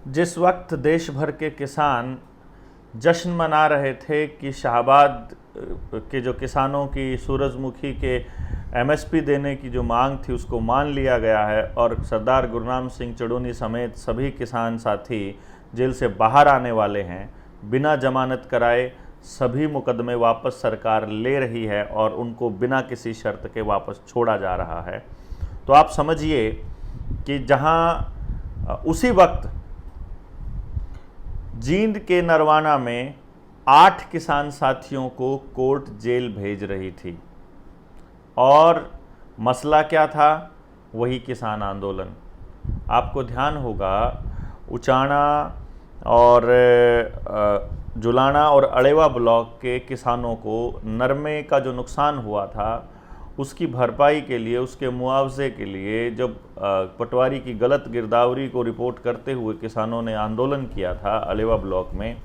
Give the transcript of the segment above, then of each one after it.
जिस वक्त देश भर के किसान जश्न मना रहे थे कि शाहबाद के जो किसानों की सूरजमुखी के एमएसपी देने की जो मांग थी उसको मान लिया गया है और सरदार गुरनाम सिंह चड़ूनी समेत सभी किसान साथी जेल से बाहर आने वाले हैं, बिना जमानत कराए सभी मुकदमे वापस सरकार ले रही है और उनको बिना किसी शर्त के वापस छोड़ा जा रहा है, तो आप समझिए कि जहां उसी वक्त जींद के नरवाना में 8 किसान साथियों को कोर्ट जेल भेज रही थी और मसला क्या था? वही किसान आंदोलन। आपको ध्यान होगा उचाना और जुलाना और अड़ेवा ब्लॉक के किसानों को नरमे का जो नुकसान हुआ था उसकी भरपाई के लिए, उसके मुआवजे के लिए जब पटवारी की गलत गिरदावरी को रिपोर्ट करते हुए किसानों ने आंदोलन किया था अलेवा ब्लॉक में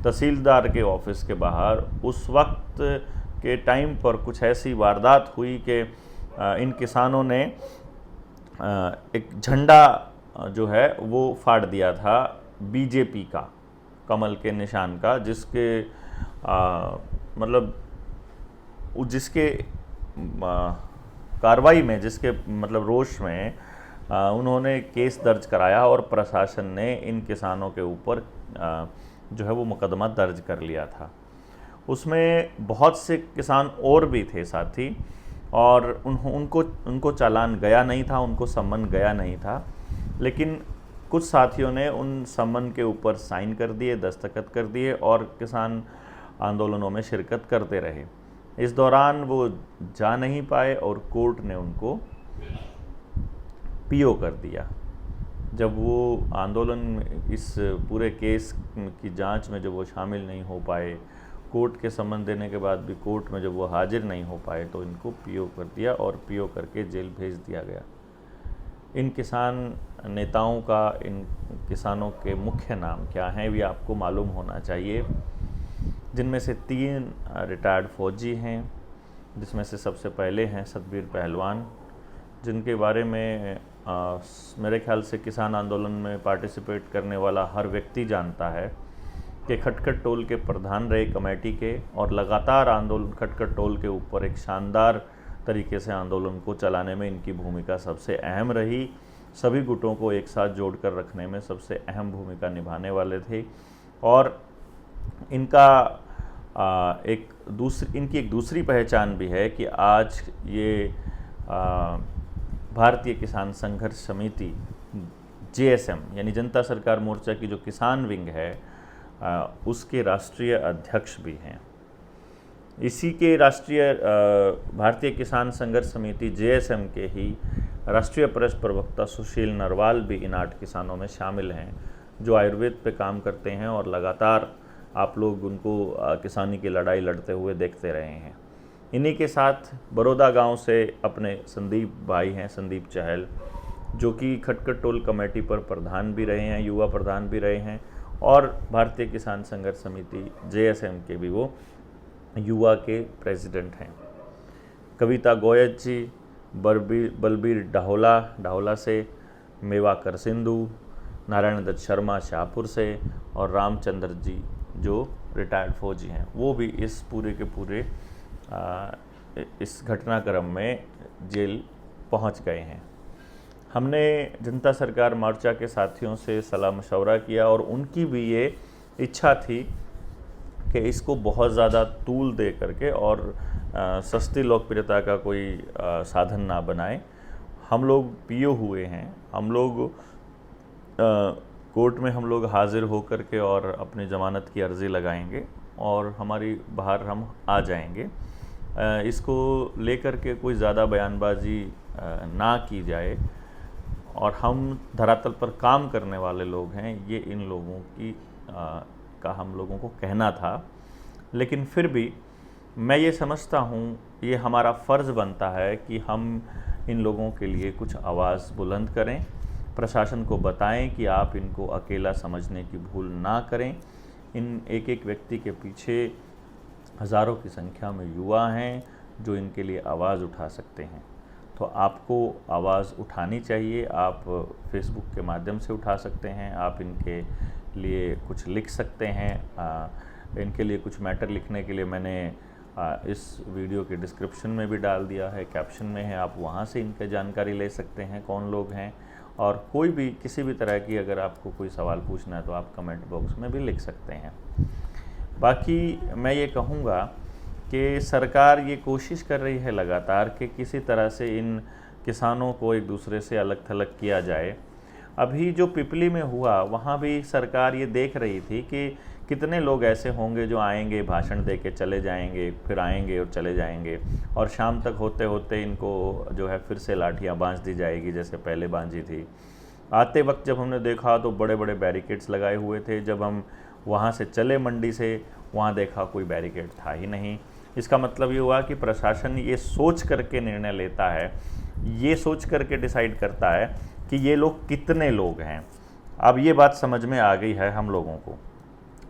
तहसीलदार के ऑफिस के बाहर, उस वक्त के टाइम पर कुछ ऐसी वारदात हुई कि इन किसानों ने एक झंडा जो है वो फाड़ दिया था बीजेपी का, कमल के निशान का, जिसके मतलब जिसके कार्रवाई में, जिसके मतलब रोष में उन्होंने केस दर्ज कराया और प्रशासन ने इन किसानों के ऊपर जो है वो मुकदमा दर्ज कर लिया था। उसमें बहुत से किसान और भी थे साथी और उनको चालान गया नहीं था, उनको सम्मन गया नहीं था, लेकिन कुछ साथियों ने उन सम्मन के ऊपर साइन कर दिए, दस्तखत कर दिए और किसान आंदोलनों में शिरकत करते रहे। इस दौरान वो जा नहीं पाए और कोर्ट ने उनको पीओ कर दिया। जब वो आंदोलन इस पूरे केस की जांच में जब वो शामिल नहीं हो पाए, कोर्ट के सम्मन देने के बाद भी कोर्ट में जब वो हाजिर नहीं हो पाए, तो इनको पीओ कर दिया और पीओ करके जेल भेज दिया गया। इन किसान नेताओं का, इन किसानों के मुख्य नाम क्या हैं भी आपको मालूम होना चाहिए, जिनमें से 3 रिटायर्ड फौजी हैं, जिसमें से सबसे पहले हैं सतबीर पहलवान, जिनके बारे में मेरे ख्याल से किसान आंदोलन में पार्टिसिपेट करने वाला हर व्यक्ति जानता है कि खटखट टोल के प्रधान रहे कमेटी के और लगातार आंदोलन खटखट टोल के ऊपर एक शानदार तरीके से आंदोलन को चलाने में इनकी भूमिका सबसे अहम रही। सभी गुटों को एक साथ जोड़कर रखने में सबसे अहम भूमिका निभाने वाले थे और इनका इनकी एक दूसरी पहचान भी है कि आज ये भारतीय किसान संघर्ष समिति जेएसएम यानी जनता सरकार मोर्चा की जो किसान विंग है उसके राष्ट्रीय अध्यक्ष भी हैं। इसी के राष्ट्रीय भारतीय किसान संघर्ष समिति जेएसएम के ही राष्ट्रीय प्रेस प्रवक्ता सुशील नरवाल भी इन 8 किसानों में शामिल हैं, जो आयुर्वेद पे काम करते हैं और लगातार आप लोग उनको किसानी की लड़ाई लड़ते हुए देखते रहे हैं। इन्हीं के साथ बड़ौदा गांव से अपने संदीप भाई हैं, संदीप चहल, जो कि खटखट टोल कमेटी पर प्रधान भी रहे हैं, युवा प्रधान भी रहे हैं और भारतीय किसान संघर्ष समिति जेएसएम के भी वो युवा के प्रेसिडेंट हैं। कविता गोयत जी, बलबीर डाहोला से, मेवाकर सिंधु, नारायण दत्त शर्मा शाहपुर से और रामचंद्र जी जो रिटायर्ड फौजी हैं, वो भी इस पूरे के पूरे इस घटनाक्रम में जेल पहुंच गए हैं। हमने जनता सरकार मोर्चा के साथियों से सलाह मशवरा किया और उनकी भी ये इच्छा थी कि इसको बहुत ज़्यादा तूल दे करके और सस्ती लोकप्रियता का कोई साधन ना बनाए। हम लोग पीओ हुए हैं, हम लोग कोर्ट में हम लोग हाजिर होकर के और अपनी ज़मानत की अर्ज़ी लगाएंगे और हमारी बाहर हम आ जाएंगे। इसको लेकर के कोई ज़्यादा बयानबाजी ना की जाए और हम धरातल पर काम करने वाले लोग हैं, ये इन लोगों की का हम लोगों को कहना था। लेकिन फिर भी मैं ये समझता हूँ, ये हमारा फ़र्ज़ बनता है कि हम इन लोगों के लिए कुछ आवाज़ बुलंद करें, प्रशासन को बताएं कि आप इनको अकेला समझने की भूल ना करें। इन एक एक व्यक्ति के पीछे हज़ारों की संख्या में युवा हैं जो इनके लिए आवाज़ उठा सकते हैं। तो आपको आवाज़ उठानी चाहिए। आप फेसबुक के माध्यम से उठा सकते हैं, आप इनके लिए कुछ लिख सकते हैं। इनके लिए कुछ मैटर लिखने के लिए मैंने इस वीडियो के डिस्क्रिप्शन में भी डाल दिया है, कैप्शन में है, आप वहाँ से इनके जानकारी ले सकते हैं कौन लोग हैं। और कोई भी किसी भी तरह की अगर आपको कोई सवाल पूछना है तो आप कमेंट बॉक्स में भी लिख सकते हैं। बाकी मैं ये कहूँगा कि सरकार ये कोशिश कर रही है लगातार कि किसी तरह से इन किसानों को एक दूसरे से अलग थलग किया जाए। अभी जो पिपली में हुआ वहाँ भी सरकार ये देख रही थी कि कितने लोग ऐसे होंगे जो आएंगे, भाषण दे के चले जाएंगे, फिर आएंगे और चले जाएंगे, और शाम तक होते होते इनको जो है फिर से लाठियाँ बांध दी जाएगी जैसे पहले बांधी थी। आते वक्त जब हमने देखा तो बड़े बड़े बैरिकेड्स लगाए हुए थे। जब हम वहाँ से चले मंडी से, वहाँ देखा कोई बैरिकेड था ही नहीं। इसका मतलब ये हुआ कि प्रशासन ये सोच करके निर्णय लेता है, ये सोच करके डिसाइड करता है कि ये लोग कितने लोग हैं। अब ये बात समझ में आ गई है हम लोगों को।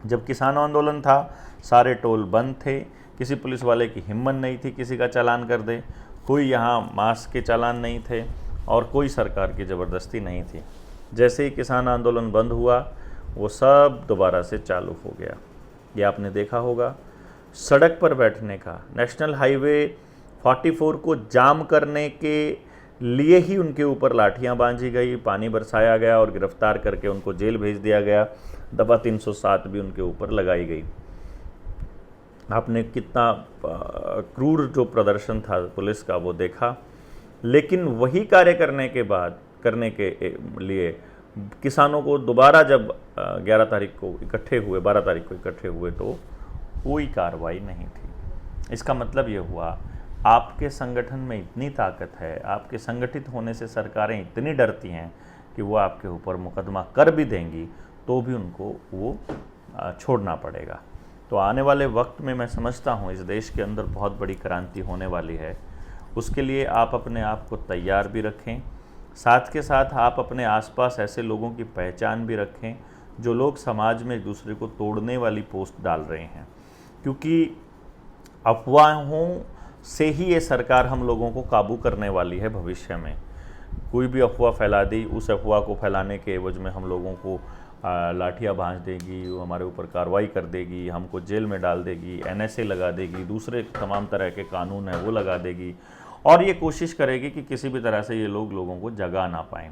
जब किसान आंदोलन था, सारे टोल बंद थे, किसी पुलिस वाले की हिम्मत नहीं थी किसी का चालान कर दे, कोई यहाँ मास्क के चालान नहीं थे और कोई सरकार की ज़बरदस्ती नहीं थी। जैसे ही किसान आंदोलन बंद हुआ, वो सब दोबारा से चालू हो गया। ये आपने देखा होगा, सड़क पर बैठने का, नेशनल हाईवे 44 को जाम करने के लिए ही उनके ऊपर लाठियां बांधी गई, पानी बरसाया गया और गिरफ्तार करके उनको जेल भेज दिया गया। दफा 307 भी उनके ऊपर लगाई गई। आपने कितना क्रूर जो प्रदर्शन था पुलिस का वो देखा। लेकिन वही कार्य करने के लिए किसानों को दोबारा जब 11 तारीख को इकट्ठे हुए, 12 तारीख को इकट्ठे हुए, तो कोई कार्रवाई नहीं थी। इसका मतलब ये हुआ, आपके संगठन में इतनी ताकत है, आपके संगठित होने से सरकारें इतनी डरती हैं कि वो आपके ऊपर मुकदमा कर भी देंगी तो भी उनको वो छोड़ना पड़ेगा। तो आने वाले वक्त में मैं समझता हूँ इस देश के अंदर बहुत बड़ी क्रांति होने वाली है। उसके लिए आप अपने आप को तैयार भी रखें, साथ के साथ आप अपने आसपास ऐसे लोगों की पहचान भी रखें जो लोग समाज में एक दूसरे को तोड़ने वाली पोस्ट डाल रहे हैं, क्योंकि अफवाहों से ही ये सरकार हम लोगों को काबू करने वाली है। भविष्य में कोई भी अफवाह फैला दी, उस अफवाह को फैलाने के एवज में हम लोगों को लाठियाँ भांज देगी, वो हमारे ऊपर कार्रवाई कर देगी, हमको जेल में डाल देगी, NSA लगा देगी, दूसरे तमाम तरह के कानून है वो लगा देगी, और ये कोशिश करेगी कि किसी भी तरह से ये लोगों को जगा ना पाएँ।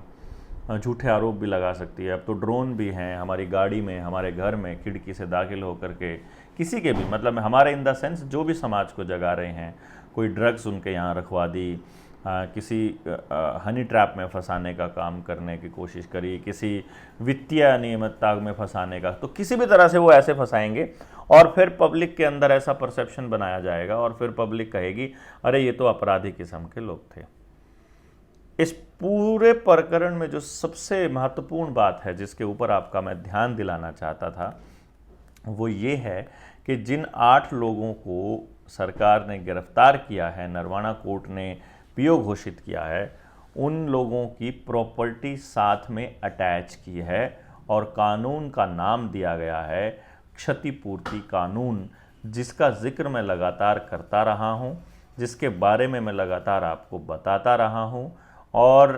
झूठे आरोप भी लगा सकती है। अब तो ड्रोन भी हैं हमारी गाड़ी में, हमारे घर में, खिड़की से दाखिल होकर के किसी के भी, मतलब हमारे इन द सेंस जो भी समाज को जगा रहे हैं, कोई ड्रग्स उनके यहाँ रखवा दी, किसी हनी ट्रैप में फंसाने का काम करने की कोशिश करी, किसी वित्तीय अनियमितता में फंसाने का, तो किसी भी तरह से वो ऐसे फंसाएंगे और फिर पब्लिक के अंदर ऐसा परसेप्शन बनाया जाएगा और फिर पब्लिक कहेगी अरे ये तो अपराधी किस्म के लोग थे। इस पूरे प्रकरण में जो सबसे महत्वपूर्ण बात है जिसके ऊपर आपका मैं ध्यान दिलाना चाहता था वो ये है कि जिन 8 लोगों को सरकार ने गिरफ्तार किया है, नरवाना कोर्ट ने पीओ घोषित किया है, उन लोगों की प्रॉपर्टी साथ में अटैच की है और कानून का नाम दिया गया है क्षतिपूर्ति कानून, जिसका जिक्र मैं लगातार करता रहा हूं, जिसके बारे में मैं लगातार आपको बताता रहा हूं। और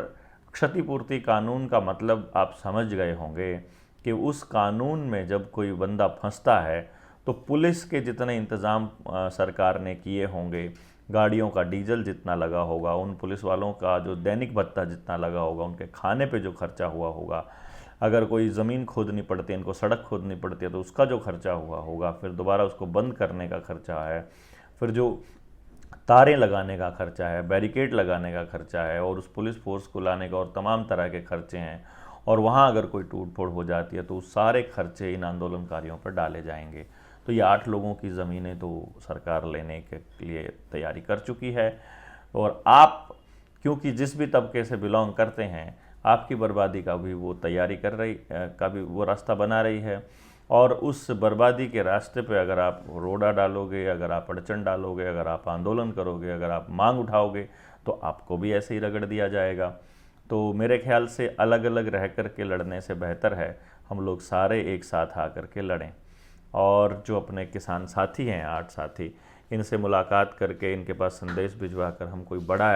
क्षतिपूर्ति कानून का मतलब आप समझ गए होंगे कि उस कानून में जब कोई बंदा फंसता है तो पुलिस के जितने इंतज़ाम सरकार ने किए होंगे, गाड़ियों का डीजल जितना लगा होगा, उन पुलिस वालों का जो दैनिक भत्ता जितना लगा होगा, उनके खाने पे जो खर्चा हुआ होगा, अगर कोई ज़मीन खोदनी पड़ती है, इनको सड़क खोदनी पड़ती है तो उसका जो खर्चा हुआ होगा, फिर दोबारा उसको बंद करने का खर्चा है, फिर जो तारें लगाने का खर्चा है, बैरिकेड लगाने का खर्चा है, और उस पुलिस फोर्स को लाने का और तमाम तरह के खर्चे हैं, और वहाँ अगर कोई टूट फोड़ हो जाती है तो उस सारे खर्चे इन आंदोलनकारियों पर डाले जाएंगे। तो ये 8 लोगों की ज़मीनें तो सरकार लेने के लिए तैयारी कर चुकी है। और आप क्योंकि जिस भी तबके से बिलोंग करते हैं, आपकी बर्बादी का भी वो तैयारी कर रही का भी वो रास्ता बना रही है। और उस बर्बादी के रास्ते पे अगर आप रोड़ा डालोगे, अगर आप अड़चन डालोगे, अगर आप आंदोलन करोगे, अगर आप मांग उठाओगे, तो आपको भी ऐसे ही रगड़ दिया जाएगा। तो मेरे ख्याल से अलग अलग रह कर के लड़ने से बेहतर है हम लोग सारे एक साथ आकर के लड़ें। और जो अपने किसान साथी हैं, 8 साथी, इनसे मुलाकात करके इनके पास संदेश भिजवा कर हम कोई बड़ा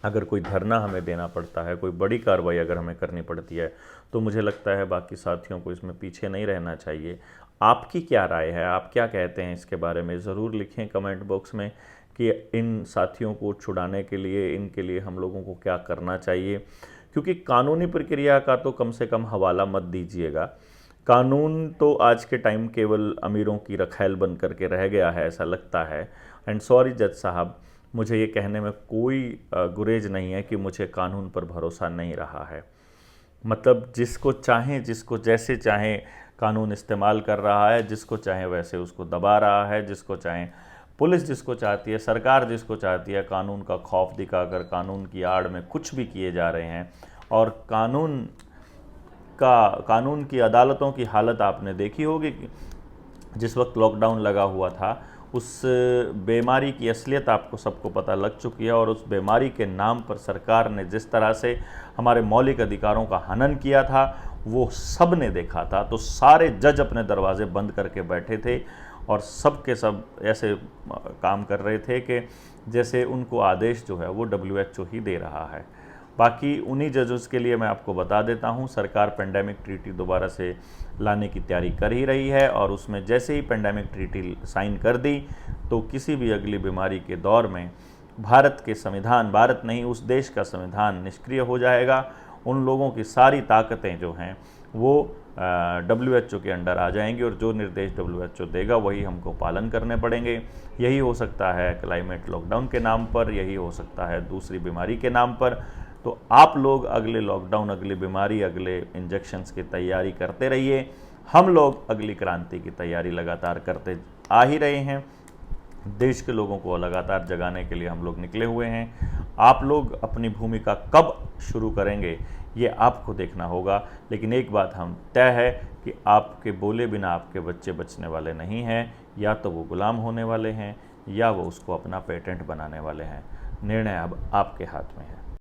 अगर कोई धरना हमें देना पड़ता है, कोई बड़ी कार्रवाई अगर हमें करनी पड़ती है, तो मुझे लगता है बाकी साथियों को इसमें पीछे नहीं रहना चाहिए। आपकी क्या राय है, आप क्या कहते हैं इसके बारे में? ज़रूर लिखें कमेंट बॉक्स में कि इन साथियों को छुड़ाने के लिए, इनके लिए हम लोगों को क्या करना चाहिए। क्योंकि कानूनी प्रक्रिया का तो कम से कम हवाला मत दीजिएगा। कानून तो आज के टाइम केवल अमीरों की रखैल बन करके रह गया है, ऐसा लगता है। एंड सॉरी जज साहब, मुझे ये कहने में कोई गुरेज नहीं है कि मुझे कानून पर भरोसा नहीं रहा है। मतलब जिसको चाहें, जिसको जैसे चाहें कानून इस्तेमाल कर रहा है, जिसको चाहे वैसे उसको दबा रहा है, जिसको चाहे पुलिस जिसको चाहती है, सरकार जिसको चाहती है, कानून का खौफ दिखाकर कानून की आड़ में कुछ भी किए जा रहे हैं। और कानून की अदालतों की हालत आपने देखी होगी कि जिस वक्त लॉकडाउन लगा हुआ था, उस बीमारी की असलियत आपको सबको पता लग चुकी है। और उस बीमारी के नाम पर सरकार ने जिस तरह से हमारे मौलिक अधिकारों का हनन किया था, वो सब ने देखा था। तो सारे जज अपने दरवाजे बंद करके बैठे थे और सब के सब ऐसे काम कर रहे थे कि जैसे उनको आदेश जो है वो WHO ही दे रहा है। बाकी उन्हीं जजेस के लिए मैं आपको बता देता हूं, सरकार पेंडेमिक ट्रीटी दोबारा से लाने की तैयारी कर ही रही है। और उसमें जैसे ही पेंडेमिक ट्रीटी साइन कर दी, तो किसी भी अगली बीमारी के दौर में भारत के संविधान, भारत नहीं उस देश का संविधान निष्क्रिय हो जाएगा। उन लोगों की सारी ताकतें जो हैं वो WHO के अंडर आ जाएंगी और जो निर्देश WHO देगा वही हमको पालन करने पड़ेंगे। यही हो सकता है क्लाइमेट लॉकडाउन के नाम पर, यही हो सकता है दूसरी बीमारी के नाम पर। तो आप लोग अगले लॉकडाउन, अगली बीमारी, अगले इंजेक्शंस की तैयारी करते रहिए। हम लोग अगली क्रांति की तैयारी लगातार करते आ ही रहे हैं। देश के लोगों को लगातार जगाने के लिए हम लोग निकले हुए हैं। आप लोग अपनी भूमिका कब शुरू करेंगे ये आपको देखना होगा। लेकिन एक बात हम तय है कि आपके बोले बिना आपके बच्चे बचने वाले नहीं हैं। या तो वो गुलाम होने वाले हैं या वो उसको अपना पेटेंट बनाने वाले हैं। निर्णय अब आपके हाथ में है।